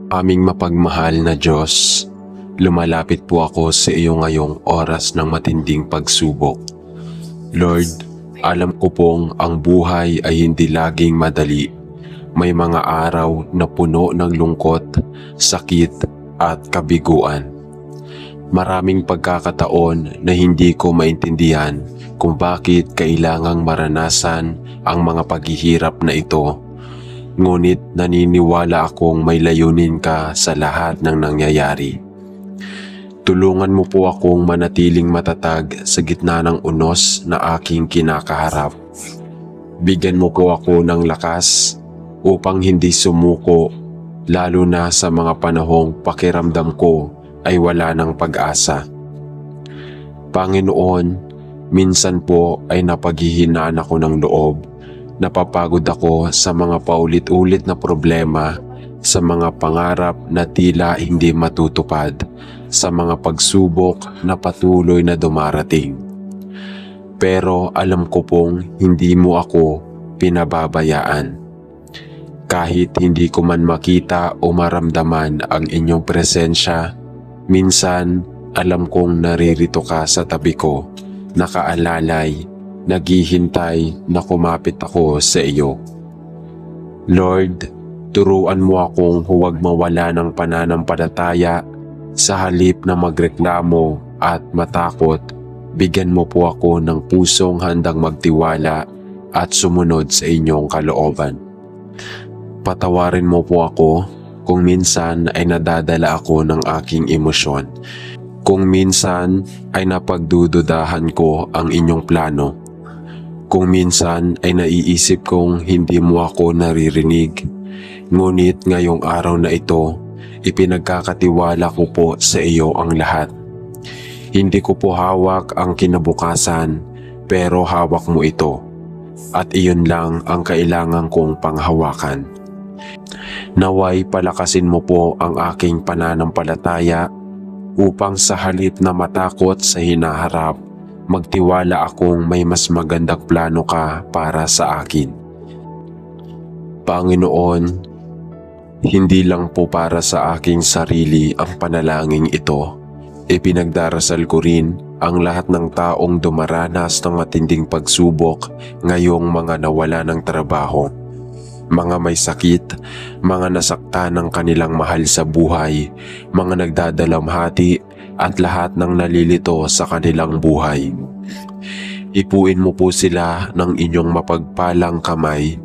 Aming mapagmahal na Diyos, lumalapit po ako sa iyo ngayong oras ng matinding pagsubok. Lord, alam ko pong ang buhay ay hindi laging madali. May mga araw na puno ng lungkot, sakit at kabiguan. Maraming pagkakataon na hindi ko maintindihan kung bakit kailangang maranasan ang mga paghihirap na ito. Ngunit naniniwala akong may layunin ka sa lahat ng nangyayari. Tulungan mo po akong manatiling matatag sa gitna ng unos na aking kinakaharap. Bigyan mo po ako ng lakas upang hindi sumuko, lalo na sa mga panahong pakiramdam ko ay wala ng pag-asa. Panginoon, minsan po ay napaghihinaan ako ng loob. Napapagod ako sa mga paulit-ulit na problema, sa mga pangarap na tila hindi matutupad, sa mga pagsubok na patuloy na dumarating. Pero alam ko pong hindi mo ako pinababayaan. Kahit hindi ko man makita o maramdaman ang inyong presensya, minsan alam kong naririto ka sa tabi ko, nakaalalay, naghihintay na kumapit ako sa iyo. Lord, turuan mo akong huwag mawala ng pananampalataya. Sa halip na magreklamo at matakot, bigyan mo po ako ng pusong handang magtiwala at sumunod sa inyong kalooban. Patawarin mo po ako kung minsan ay nadadala ako ng aking emosyon. Kung minsan ay napagdududahan ko ang inyong plano. Kung minsan ay naiisip kong hindi mo ako naririnig. Ngunit ngayong araw na ito, ipinagkakatiwala ko po sa iyo ang lahat. Hindi ko po hawak ang kinabukasan, pero hawak mo ito. At iyon lang ang kailangan kong panghawakan. Naway palakasin mo po ang aking pananampalataya upang sa halip na matakot sa hinaharap, magtiwala akong may mas magandang plano ka para sa akin. Panginoon, hindi lang po para sa aking sarili ang panalangin ito. Ipinagdarasal ko rin ang lahat ng taong dumaranas ng matinding pagsubok ngayong mga nawala ng trabaho, mga may sakit, mga nasaktan ng kanilang mahal sa buhay, mga nagdadalamhati at lahat ng nalilito sa kanilang buhay. Ipuin mo po sila ng inyong mapagpalang kamay.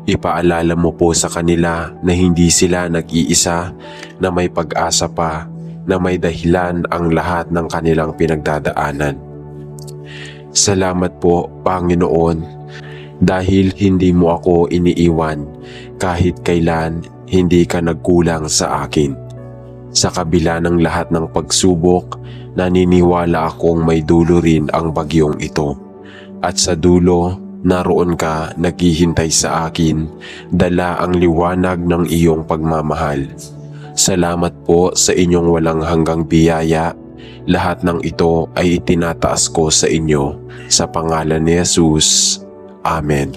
Ipaalala mo po sa kanila na hindi sila nag-iisa, na may pag-asa pa, na may dahilan ang lahat ng kanilang pinagdadaanan. Salamat po, Panginoon, dahil hindi mo ako iniiwan, kahit kailan hindi ka nagkulang sa akin. Sa kabila ng lahat ng pagsubok, naniniwala akong may dulo rin ang bagyong ito. At sa dulo, naroon ka naghihintay sa akin, dala ang liwanag ng iyong pagmamahal. Salamat po sa inyong walang hanggang biyaya. Lahat ng ito ay itinataas ko sa inyo, sa pangalan ni Jesus. Amen.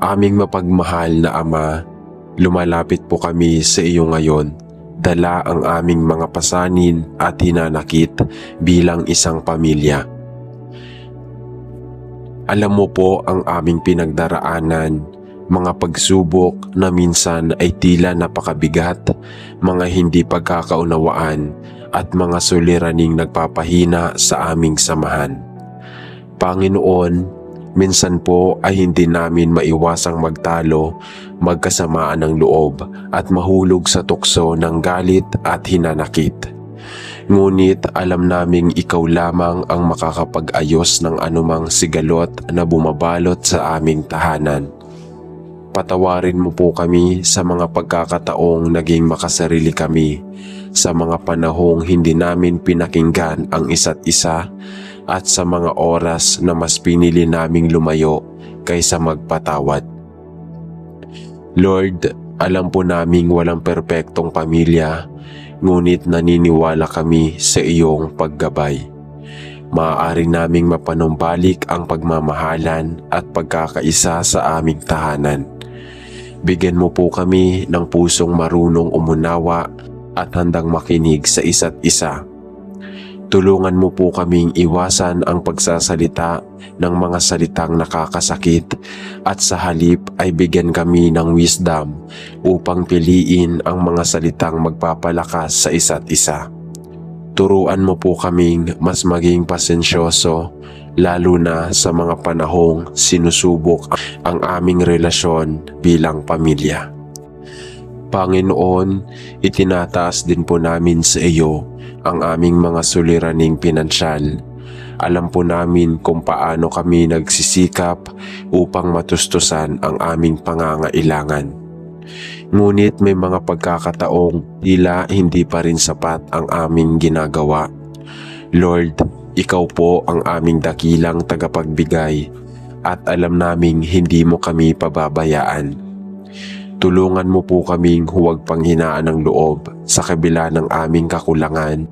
Aming mapagmahal na Ama, lumalapit po kami sa iyo ngayon, dala ang aming mga pasanin at hinanakit bilang isang pamilya. Alam mo po ang aming pinagdaraanan, mga pagsubok na minsan ay tila napakabigat, mga hindi pagkakaunawaan at mga suliraning nagpapahina sa aming samahan. Panginoon, minsan po ay hindi namin maiwasang magtalo, magkasamaan ng loob at mahulog sa tukso ng galit at hinanakit. Ngunit alam naming ikaw lamang ang makakapag-ayos ng anumang sigalot na bumabalot sa aming tahanan. Patawarin mo po kami sa mga pagkakataong naging makasarili kami, sa mga panahong hindi namin pinakinggan ang isa't isa, at sa mga oras na mas pinili naming lumayo kaysa magpatawad. Lord, alam po naming walang perpektong pamilya, ngunit naniniwala kami sa iyong paggabay. Maaari naming mapanumbalik ang pagmamahalan at pagkakaisa sa aming tahanan. Bigyan mo po kami ng pusong marunong umunawa at handang makinig sa isa't isa. Tulungan mo po kaming iwasan ang pagsasalita ng mga salitang nakakasakit at sa halip ay bigyan kami ng wisdom upang piliin ang mga salitang magpapalakas sa isa't isa. Turuan mo po kaming mas maging pasensyoso lalo na sa mga panahong sinusubok ang aming relasyon bilang pamilya. Panginoon, itinataas din po namin sa iyo ang aming mga suliraning pinansyal. Alam po namin kung paano kami nagsisikap upang matustusan ang aming pangangailangan. Ngunit may mga pagkakataong tila hindi pa rin sapat ang aming ginagawa. Lord, ikaw po ang aming dakilang tagapagbigay at alam naming hindi mo kami pababayaan. Tulungan mo po kaming huwag panghinaan ng loob sa kabila ng aming kakulangan.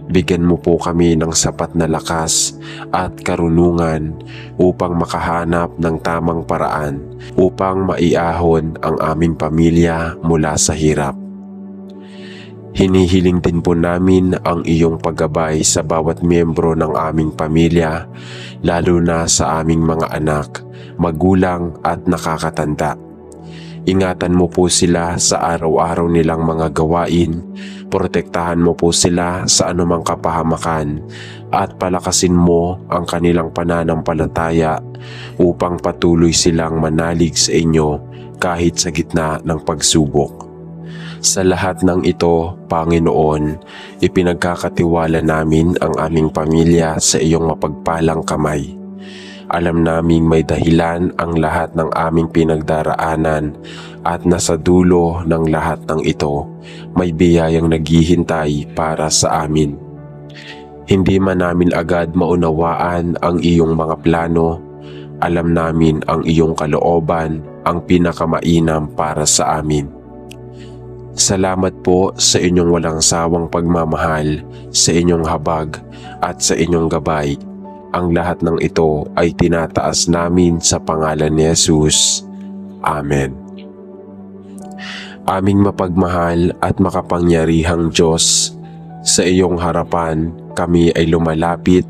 Bigyan mo po kami ng sapat na lakas at karunungan upang makahanap ng tamang paraan upang maiahon ang aming pamilya mula sa hirap. Hinihiling din po namin ang iyong paggabay sa bawat miyembro ng aming pamilya, lalo na sa aming mga anak, magulang at nakakatanda. Ingatan mo po sila sa araw-araw nilang mga gawain, protektahan mo po sila sa anumang kapahamakan at palakasin mo ang kanilang pananampalataya upang patuloy silang manalig sa inyo kahit sa gitna ng pagsubok. Sa lahat ng ito, Panginoon, ipinagkakatiwala namin ang aming pamilya sa iyong mapagpalang kamay. Alam naming may dahilan ang lahat ng aming pinagdaraanan at nasa dulo ng lahat ng ito, may biyayang naghihintay para sa amin. Hindi man namin agad maunawaan ang iyong mga plano, alam namin ang iyong kalooban ang pinakamainam para sa amin. Salamat po sa inyong walang sawang pagmamahal, sa inyong habag at sa inyong gabay. Ang lahat ng ito ay tinataas namin sa pangalan ni Jesus. Amen. Aming mapagmahal at makapangyarihang Diyos, sa iyong harapan kami ay lumalapit,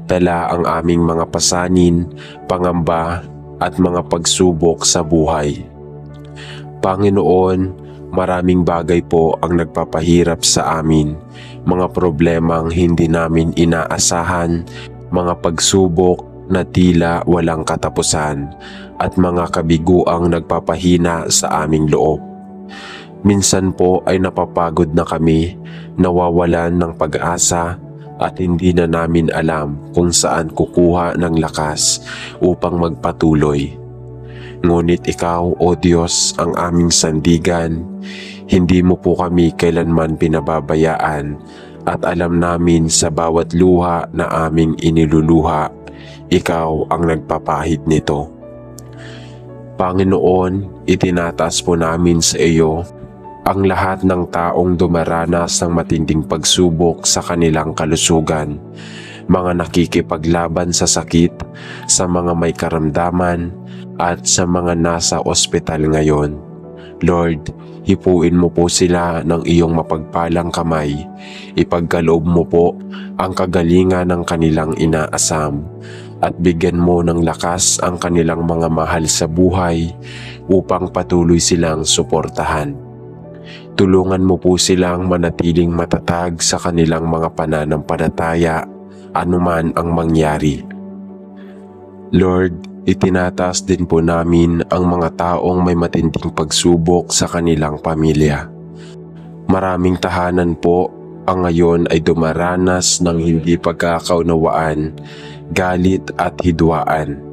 dala ang aming mga pasanin, pangamba at mga pagsubok sa buhay. Panginoon, maraming bagay po ang nagpapahirap sa amin, mga problemang hindi namin inaasahan, mga pagsubok na tila walang katapusan at mga kabiguang nagpapahina sa aming loob. Minsan po ay napapagod na kami, nawawalan ng pag-asa at hindi na namin alam kung saan kukuha ng lakas upang magpatuloy. Ngunit ikaw, O Diyos, ang aming sandigan, hindi mo po kami kailanman pinababayaan at alam namin sa bawat luha na aming iniluluha, ikaw ang nagpapahid nito. Panginoon, itinataas po namin sa iyo ang lahat ng taong dumaranas ng matinding pagsubok sa kanilang kalusugan, mga nakikipaglaban sa sakit, sa mga may karamdaman, at sa mga nasa ospital ngayon. Lord, hipuin mo po sila ng iyong mapagpalang kamay. Ipagkaloob mo po ang kagalingan ng kanilang inaasam at bigyan mo ng lakas ang kanilang mga mahal sa buhay upang patuloy silang suportahan. Tulungan mo po silang manatiling matatag sa kanilang mga pananampalataya anuman ang mangyari. Lord, itinataas din po namin ang mga taong may matinding pagsubok sa kanilang pamilya. Maraming tahanan po ang ngayon ay dumaranas ng hindi pagkakaunawaan, galit at hidwaan.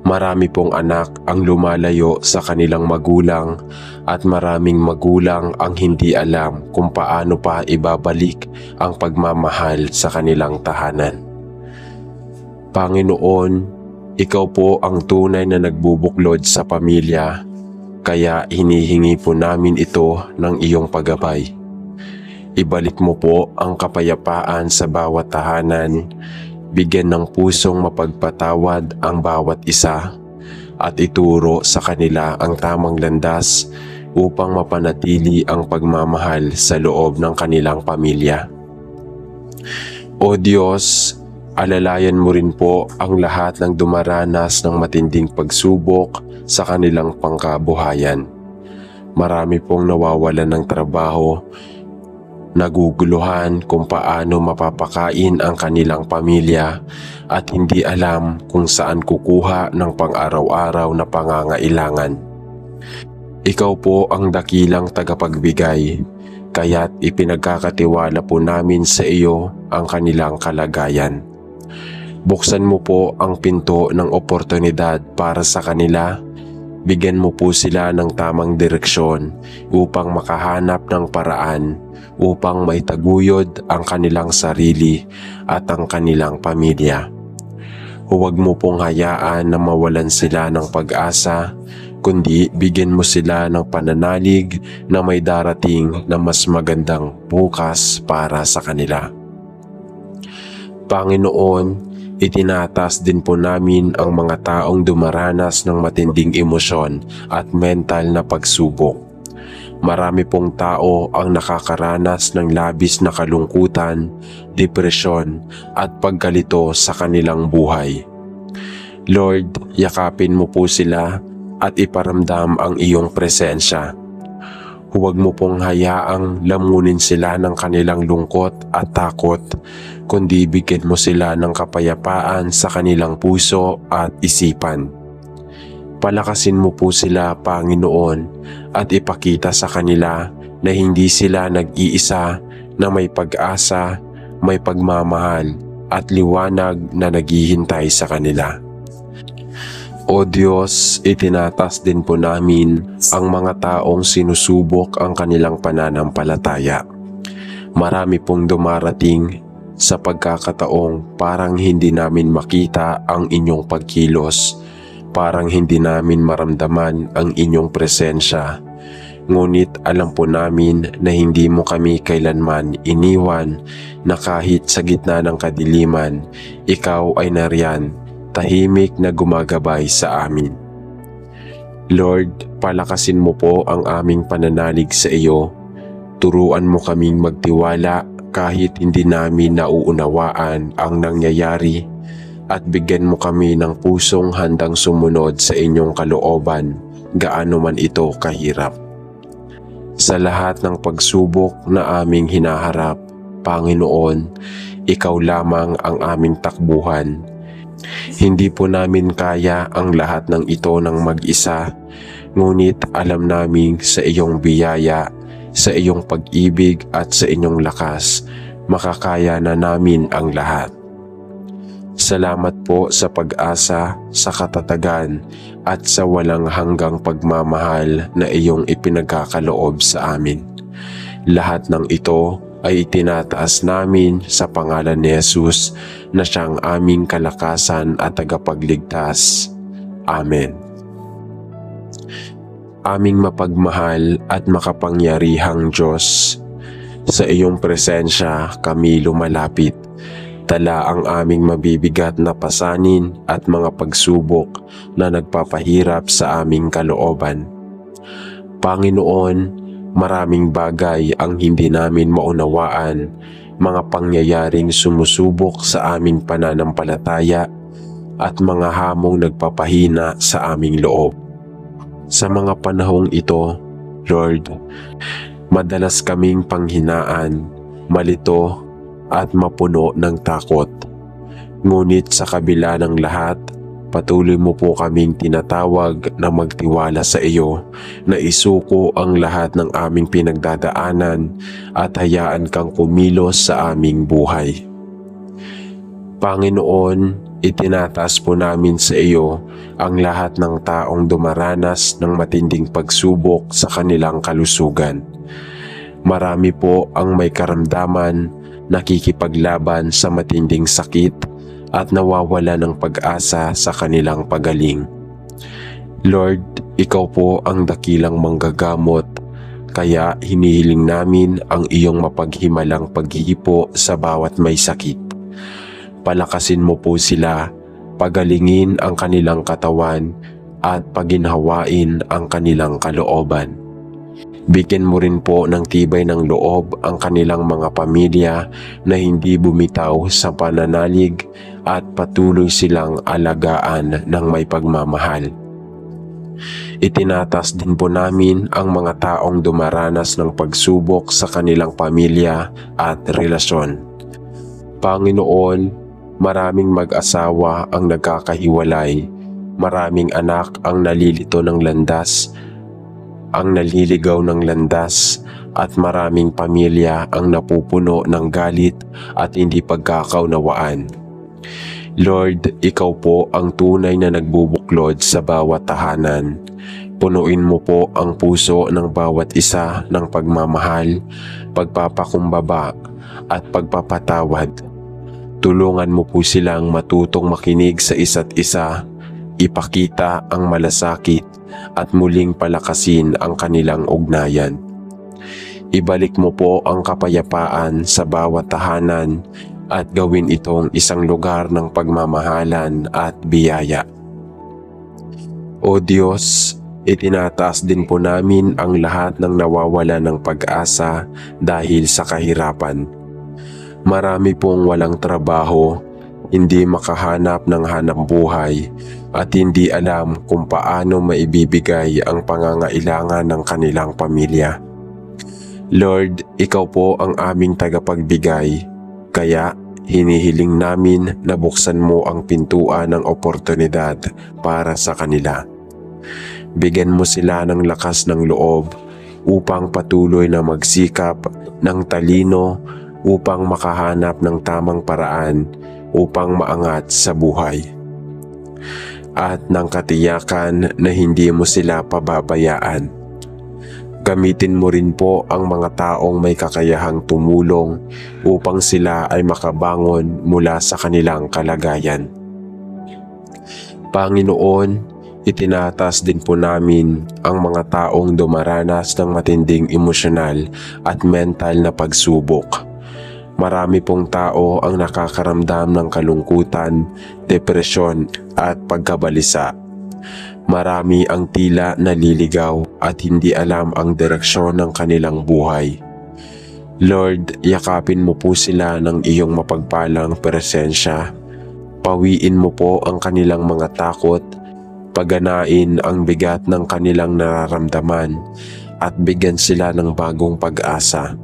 Marami pong anak ang lumalayo sa kanilang magulang at maraming magulang ang hindi alam kung paano pa ibabalik ang pagmamahal sa kanilang tahanan. Panginoon, ikaw po ang tunay na nagbubuklod sa pamilya, kaya hinihingi po namin ito ng iyong paggabay. Ibalik mo po ang kapayapaan sa bawat tahanan, bigyan ng pusong mapagpatawad ang bawat isa, at ituro sa kanila ang tamang landas upang mapanatili ang pagmamahal sa loob ng kanilang pamilya. O Diyos, alalayan mo rin po ang lahat ng dumaranas ng matinding pagsubok sa kanilang pangkabuhayan. Marami pong nawawalan ng trabaho, naguguluhan kung paano mapapakain ang kanilang pamilya at hindi alam kung saan kukuha ng pang-araw-araw na pangangailangan. Ikaw po ang dakilang tagapagbigay, kaya't ipinagkakatiwala po namin sa iyo ang kanilang kalagayan. Buksan mo po ang pinto ng oportunidad para sa kanila. Bigyan mo po sila ng tamang direksyon upang makahanap ng paraan upang maitaguyod ang kanilang sarili at ang kanilang pamilya. Huwag mo pong hayaan na mawalan sila ng pag-asa, kundi bigyan mo sila ng pananalig na may darating na mas magandang bukas para sa kanila. Panginoon, itinatas din po namin ang mga taong dumaranas ng matinding emosyon at mental na pagsubok. Marami pong tao ang nakakaranas ng labis na kalungkutan, depresyon at pagkalito sa kanilang buhay. Lord, yakapin mo po sila at iparamdam ang iyong presensya. Huwag mo pong hayaang lamunin sila ng kanilang lungkot at takot, kundi bigyan mo sila ng kapayapaan sa kanilang puso at isipan. Palakasin mo po sila, Panginoon, at ipakita sa kanila na hindi sila nag-iisa, na may pag-asa, may pagmamahal at liwanag na naghihintay sa kanila. O Diyos, itinatas din po namin ang mga taong sinusubok ang kanilang pananampalataya. Marami pong dumarating sa pagkakataong parang hindi namin makita ang inyong pagkilos, parang hindi namin maramdaman ang inyong presensya. Ngunit alam po namin na hindi mo kami kailanman iniwan, na kahit sa gitna ng kadiliman, ikaw ay nariyan, tahimik na gumagabay sa amin. Lord, palakasin mo po ang aming pananalig sa iyo. Turuan mo kaming magtiwala kahit hindi namin nauunawaan ang nangyayari, at bigyan mo kami ng pusong handang sumunod sa inyong kalooban, gaano man ito kahirap. Sa lahat ng pagsubok na aming hinaharap, Panginoon, ikaw lamang ang aming takbuhan. Hindi po namin kaya ang lahat ng ito ng mag-isa, ngunit alam namin sa iyong biyaya, sa iyong pag-ibig at sa inyong lakas, makakaya na namin ang lahat. Salamat po sa pag-asa, sa katatagan at sa walang hanggang pagmamahal na iyong ipinagkakaloob sa amin. Lahat ng ito ay itinataas namin sa pangalan ni Jesus na siyang aming kalakasan at tagapagligtas. Amen. Aming mapagmahal at makapangyarihang Diyos, sa iyong presensya kami lumalapit. Tala ang aming mabibigat na pasanin at mga pagsubok na nagpapahirap sa aming kalooban. Panginoon, maraming bagay ang hindi namin maunawaan, mga pangyayaring sumusubok sa aming pananampalataya at mga hamong nagpapahina sa aming loob. Sa mga panahong ito, Lord, madalas kaming panghinaan, malito at mapuno ng takot. Ngunit sa kabila ng lahat, patuloy mo po kaming tinatawag na magtiwala sa iyo, na isuko ang lahat ng aming pinagdadaanan at hayaan kang kumilos sa aming buhay. Panginoon, itinataas po namin sa iyo ang lahat ng taong dumaranas ng matinding pagsubok sa kanilang kalusugan. Marami po ang may karamdaman, nakikipaglaban sa matinding sakit at nawawala ng pag-asa sa kanilang pagaling. Lord, ikaw po ang dakilang manggagamot, kaya hinihiling namin ang iyong mapaghimalang paghihipo sa bawat may sakit. Palakasin mo po sila, pagalingin ang kanilang katawan, at paginhawain ang kanilang kalooban. Bigyan mo rin po ng tibay ng loob ang kanilang mga pamilya na hindi bumitaw sa pananalig at patuloy silang alagaan ng may pagmamahal. Itinatas din po namin ang mga taong dumaranas ng pagsubok sa kanilang pamilya at relasyon. Panginoon, maraming mag-asawa ang nagkakahiwalay, maraming anak ang nalilito ng landas, ang naliligaw ng landas, at maraming pamilya ang napupuno ng galit at hindi pagkakaunawaan. Lord, Ikaw po ang tunay na nagbubuklod sa bawat tahanan. Punuin mo po ang puso ng bawat isa ng pagmamahal, pagpapakumbaba at pagpapatawad. Tulungan mo po silang matutong makinig sa isa't isa, ipakita ang malasakit at muling palakasin ang kanilang ugnayan. Ibalik mo po ang kapayapaan sa bawat tahanan at gawin itong isang lugar ng pagmamahalan at biyaya. O Diyos, itinataas din po namin ang lahat ng nawawala ng pag-asa dahil sa kahirapan. Marami pong walang trabaho, hindi makahanap ng hanapbuhay at hindi alam kung paano maibibigay ang pangangailangan ng kanilang pamilya. Lord, Ikaw po ang aming tagapagbigay, kaya hinihiling namin na buksan mo ang pintuan ng oportunidad para sa kanila. Bigyan mo sila ng lakas ng loob upang patuloy na magsikap ng talino upang makahanap ng tamang paraan upang maangat sa buhay. At ng katiyakan na hindi mo sila pababayaan. Gamitin mo rin po ang mga taong may kakayahang tumulong upang sila ay makabangon mula sa kanilang kalagayan. Panginoon, itinatas din po namin ang mga taong dumaranas ng matinding emosyonal at mental na pagsubok. Marami pong tao ang nakakaramdam ng kalungkutan, depresyon at pagkabalisa. Marami ang tila naliligaw at hindi alam ang direksyon ng kanilang buhay. Lord, yakapin mo po sila ng iyong mapagpalang presensya. Pawiin mo po ang kanilang mga takot, paganain ang bigat ng kanilang nararamdaman at bigyan sila ng bagong pag-asa.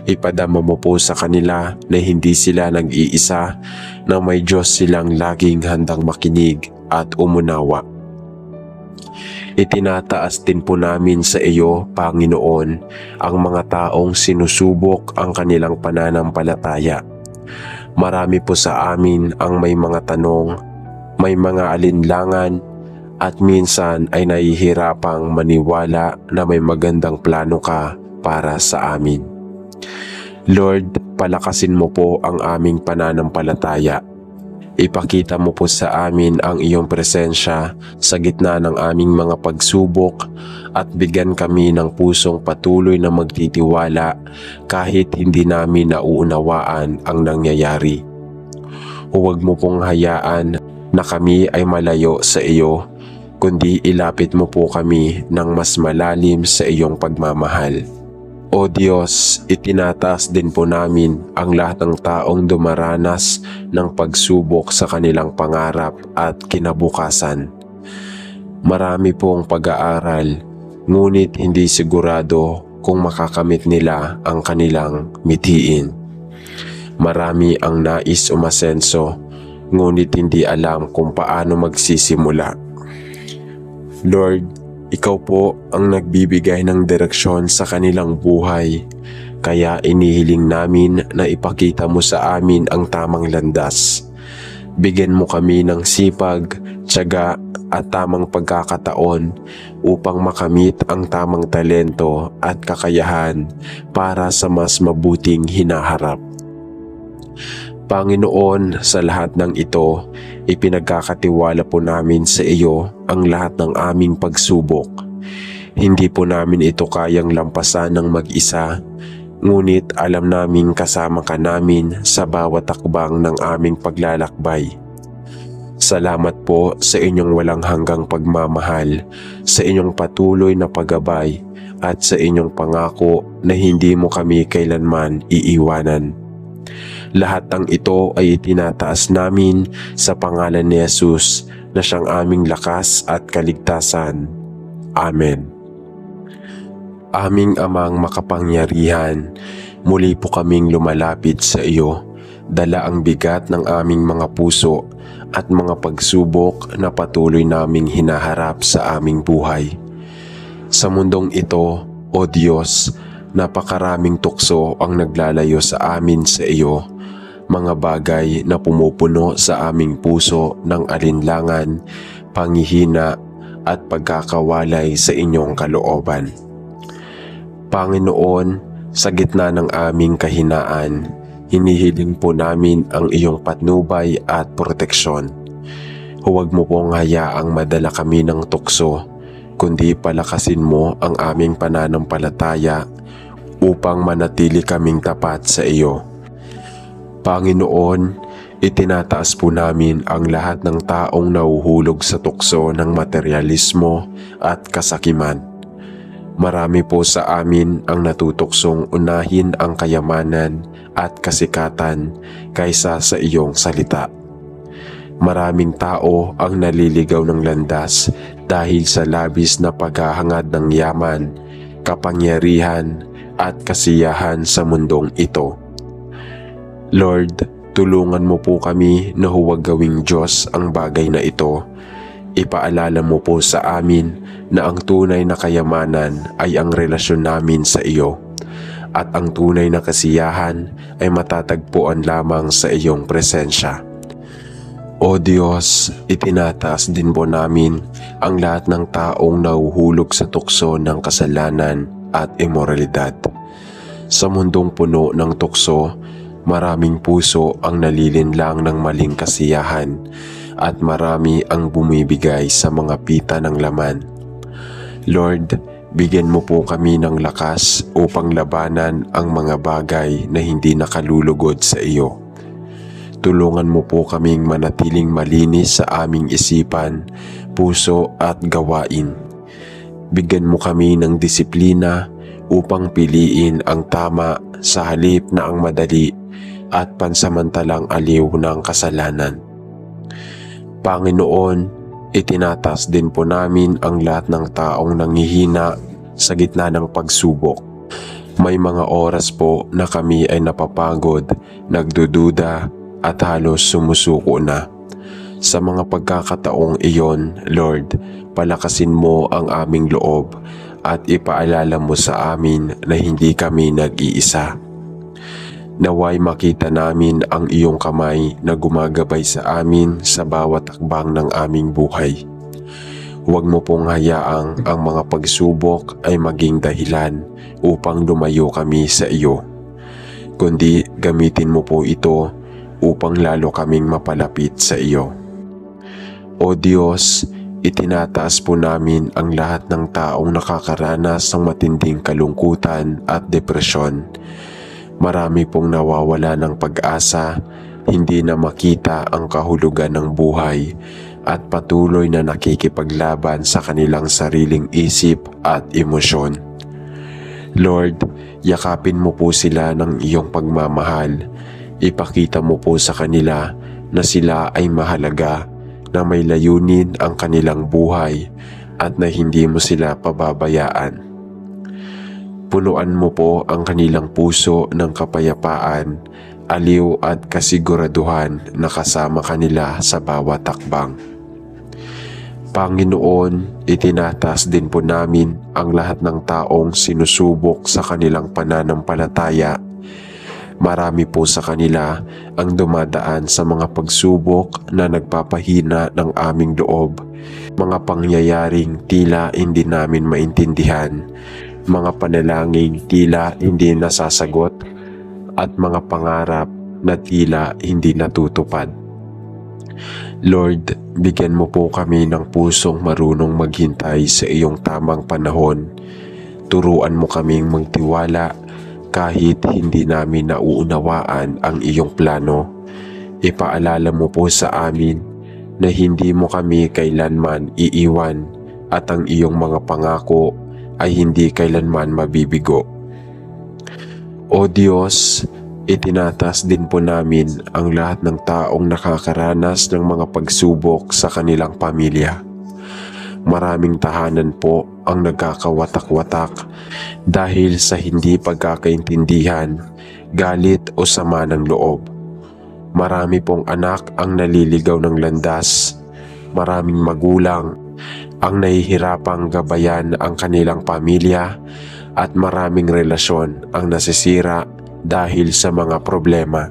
Ipadama mo po sa kanila na hindi sila nag-iisa, na may Diyos silang laging handang makinig at umunawa. Itinataas din po namin sa iyo, Panginoon, ang mga taong sinusubok ang kanilang pananampalataya. Marami po sa amin ang may mga tanong, may mga alinlangan, at minsan ay nahihirapang maniwala na may magandang plano ka para sa amin. Lord, palakasin mo po ang aming pananampalataya. Ipakita mo po sa amin ang iyong presensya sa gitna ng aming mga pagsubok at bigyan kami ng pusong patuloy na magtitiwala kahit hindi namin nauunawaan ang nangyayari. Huwag mo pong hayaan na kami ay malayo sa iyo, kundi ilapit mo po kami ng mas malalim sa iyong pagmamahal. O Diyos, itinataas din po namin ang lahat ng taong dumaranas ng pagsubok sa kanilang pangarap at kinabukasan. Marami pong pag-aaral, ngunit hindi sigurado kung makakamit nila ang kanilang mithiin. Marami ang nais umasenso, ngunit hindi alam kung paano magsisimula. Lord, Ikaw po ang nagbibigay ng direksyon sa kanilang buhay, kaya inihiling namin na ipakita mo sa amin ang tamang landas. Bigyan mo kami ng sipag, tiyaga at tamang pagkakataon upang makamit ang tamang talento at kakayahan para sa mas mabuting hinaharap. Panginoon, sa lahat ng ito, ipinagkakatiwala po namin sa iyo ang lahat ng aming pagsubok. Hindi po namin ito kayang lampasan ng mag-isa, ngunit alam naming kasama ka namin sa bawat takbang ng aming paglalakbay. Salamat po sa inyong walang hanggang pagmamahal, sa inyong patuloy na paggabay, at sa inyong pangako na hindi mo kami kailanman iiwanan. Lahat ng ito ay itinataas namin sa pangalan ni Jesus na siyang aming lakas at kaligtasan. Amen. Aming Amang makapangyarihan, muli po kaming lumalapit sa iyo, dala ang bigat ng aming mga puso at mga pagsubok na patuloy naming hinaharap sa aming buhay. Sa mundong ito, O Diyos, napakaraming tukso ang naglalayo sa amin sa iyo, mga bagay na pumupuno sa aming puso ng alinlangan, panghihina at pagkakawalay sa inyong kalooban. Panginoon, sa gitna ng aming kahinaan, hinihiling po namin ang iyong patnubay at proteksyon. Huwag mo pong hayaang madala kami ng tukso, kundi palakasin mo ang aming pananampalataya upang manatili kaming tapat sa iyo. Panginoon, itinataas po namin ang lahat ng taong nahuhulog sa tukso ng materyalismo at kasakiman. Marami po sa amin ang natutuksong unahin ang kayamanan at kasikatan kaysa sa iyong salita. Maraming tao ang naliligaw ng landas dahil sa labis na paghahangad ng yaman, kapangyarihan at kasiyahan sa mundong ito. Lord, tulungan mo po kami na huwag gawing Diyos ang bagay na ito. Ipaalala mo po sa amin na ang tunay na kayamanan ay ang relasyon namin sa iyo, at ang tunay na kasiyahan ay matatagpuan lamang sa iyong presensya. O Diyos, itinataas din po namin ang lahat ng taong nahuhulog sa tukso ng kasalanan at imoralidad. Sa mundong puno ng tukso, maraming puso ang nalilinlang ng maling kasiyahan at marami ang bumibigay sa mga pita ng laman. Lord, bigyan mo po kami ng lakas upang labanan ang mga bagay na hindi nakalulugod sa iyo. Tulungan mo po kaming manatiling malinis sa aming isipan, puso at gawain. Bigyan mo kami ng disiplina upang piliin ang tama sa halip na ang madali at pansamantalang aliw ng kasalanan. Panginoon, itinatas din po namin ang lahat ng taong nanghihina sa gitna ng pagsubok. May mga oras po na kami ay napapagod, nagdududa at halos sumusuko na. Sa mga pagkakataong iyon, Lord, palakasin mo ang aming loob at ipaalala mo sa amin na hindi kami nag-iisa. Naway makita namin ang iyong kamay na gumagabay sa amin sa bawat akbang ng aming buhay. Huwag mo pong hayaang ang mga pagsubok ay maging dahilan upang lumayo kami sa iyo, kundi gamitin mo po ito upang lalo kaming mapalapit sa iyo. O Diyos, itinataas po namin ang lahat ng taong nakakaranas ng matinding kalungkutan at depresyon. Marami pong nawawala ng pag-asa, hindi na makita ang kahulugan ng buhay, at patuloy na nakikipaglaban sa kanilang sariling isip at emosyon. Lord, yakapin mo po sila ng iyong pagmamahal. Ipakita mo po sa kanila na sila ay mahalaga, na may layunin ang kanilang buhay, at na hindi mo sila pababayaan. Punuan mo po ang kanilang puso ng kapayapaan, aliw at kasiguraduhan na kasama kanila sa bawat takbang. Panginoon, itinatas din po namin ang lahat ng taong sinusubok sa kanilang pananampalataya. Marami po sa kanila ang dumadaan sa mga pagsubok na nagpapahina ng aming loob, mga pangyayaring tila hindi namin maintindihan, mga panalangin tila hindi nasasagot, at mga pangarap na tila hindi natutupad. Lord, bigyan mo po kami ng pusong marunong maghintay sa iyong tamang panahon. Turuan mo kaming magtiwala kahit hindi namin nauunawaan ang iyong plano. Ipaalala mo po sa amin na hindi mo kami kailanman iiwan at ang iyong mga pangako ay hindi kailanman mabibigo. O Diyos, itinatas din po namin ang lahat ng taong nakakaranas ng mga pagsubok sa kanilang pamilya. Maraming tahanan po ang nagkakawatak-watak dahil sa hindi pagkakaintindihan, galit o sama ng loob. Marami pong anak ang naliligaw ng landas. Maraming magulang ang nahihirapang gabayan ang kanilang pamilya at maraming relasyon ang nasisira dahil sa mga problema.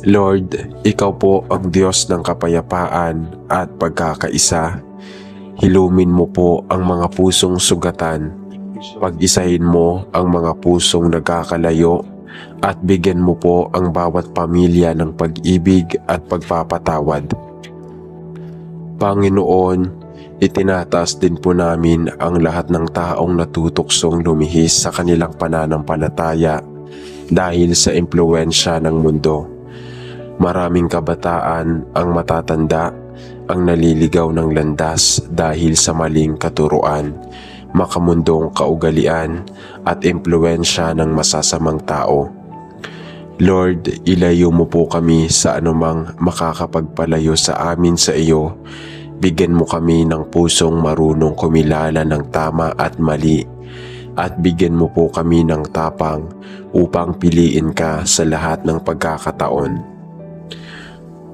Lord, Ikaw po ang Diyos ng kapayapaan at pagkakaisa. Hilumin mo po ang mga pusong sugatan. Pag-isahin mo ang mga pusong nagkakalayo at bigyan mo po ang bawat pamilya ng pag-ibig at pagpapatawad. Panginoon, itinataas din po namin ang lahat ng taong natutuksong lumihis sa kanilang pananampalataya dahil sa impluwensya ng mundo. Maraming kabataan ang matatanda ang naliligaw ng landas dahil sa maling katuruan, makamundong kaugalian at impluwensya ng masasamang tao. Lord, ilayo mo po kami sa anumang makakapagpalayo sa amin sa iyo. Bigyan mo kami ng pusong marunong kumilala ng tama at mali at bigyan mo po kami ng tapang upang piliin ka sa lahat ng pagkakataon.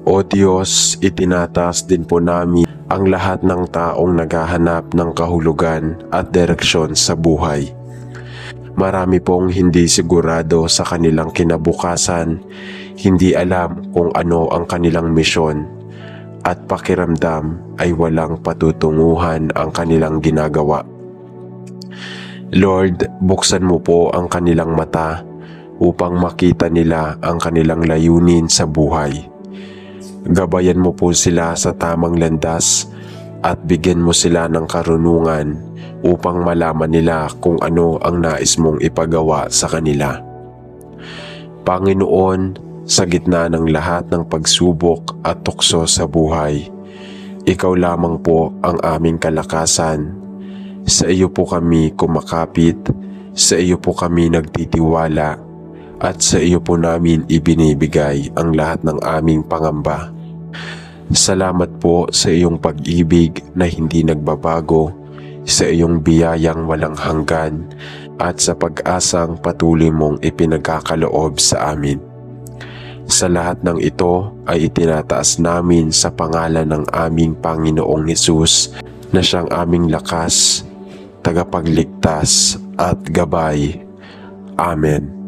O Diyos, itinataas din po namin ang lahat ng taong naghahanap ng kahulugan at direksyon sa buhay. Marami pong hindi sigurado sa kanilang kinabukasan, hindi alam kung ano ang kanilang misyon, at pakiramdam ay walang patutunguhan ang kanilang ginagawa. Lord, buksan mo po ang kanilang mata upang makita nila ang kanilang layunin sa buhay. Gabayan mo po sila sa tamang landas at bigyan mo sila ng karunungan upang malaman nila kung ano ang nais mong ipagawa sa kanila. Panginoon, sa gitna ng lahat ng pagsubok at tukso sa buhay, Ikaw lamang po ang aming kalakasan. Sa iyo po kami kumakapit, sa iyo po kami nagtitiwala, at sa iyo po namin ibinibigay ang lahat ng aming pangamba. Salamat po sa iyong pag-ibig na hindi nagbabago, sa iyong biyayang walang hanggan, at sa pag-asang patuloy mong ipinagkakaloob sa amin. Sa lahat ng ito ay itinataas namin sa pangalan ng aming Panginoong Hesus na siyang aming lakas, tagapagligtas at gabay. Amen.